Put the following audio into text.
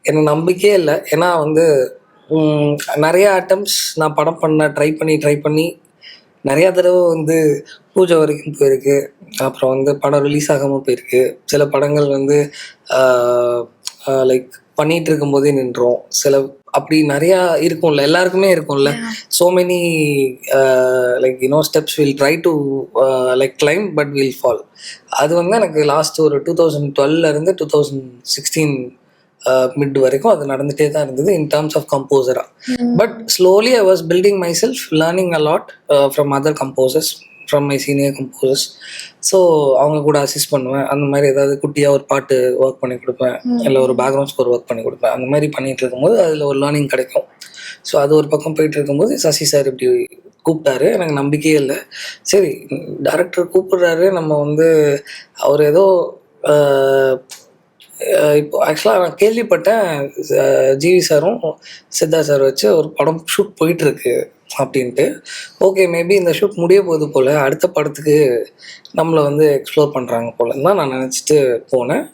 எனக்கு நம்பிக்கையே இல்லை. ஏன்னா வந்து நிறைய அட்டம்ப்ட்ஸ் நான் படம் ட்ரை பண்ணி நிறையா தடவை வந்து பூஜை வரைக்கும் போயிருக்கு. அப்புறம் வந்து படம் ரிலீஸ் ஆகாமல் போயிருக்கு. சில படங்கள் வந்து லைக் பண்ணிட்டு இருக்கும்போதே நின்றோம். சில அப்படி நிறையா இருக்கும்ல, எல்லாருக்குமே இருக்கும்ல. So many like steps will try to like claim but will fall. அது வந்து எனக்கு லாஸ்ட் ஒரு 2012 2016 மிட் வரைக்கும் அது நடந்துகிட்டே தான் இருந்தது இன் டர்ம்ஸ் ஆஃப் கம்போசரா. But slowly I was building myself, learning a lot from other composers, from my senior composers. So அவங்க கூட அசிஸ்ட் பண்ணுவேன். அந்த மாதிரி ஏதாவது குட்டியாக ஒரு பாட்டு ஒர்க் பண்ணி கொடுப்பேன், இல்லை ஒரு பேக்ரவுண்ட் ஸ்கோர் ஒர்க் பண்ணி கொடுப்பேன். அந்த மாதிரி பண்ணிகிட்டு இருக்கும்போது அதில் ஒரு லேர்னிங் கிடைக்கும். ஸோ அது ஒரு பக்கம் போயிட்டு இருக்கும்போது சசி சார் இப்படி கூப்பிட்டாரு. எனக்கு நம்பிக்கையே இல்லை. சரி, டேரக்டர் கூப்பிடுறாரு, நம்ம வந்து அவர் ஏதோ இப்போ ஆக்சுவலாக நான் கேள்விப்பட்டேன் ஜிவி சாரும் சித்தா சார் வச்சு ஒரு படம் ஷூட் போயிட்டுருக்கு அப்படின்ட்டு. ஓகே, மேபி இந்த ஷூட் முடிய போகுது போல், அடுத்த படத்துக்கு நம்மளை வந்து எக்ஸ்ப்ளோர் பண்ணுறாங்க போலன்னு தான் நான் நினச்சிட்டு போனேன்.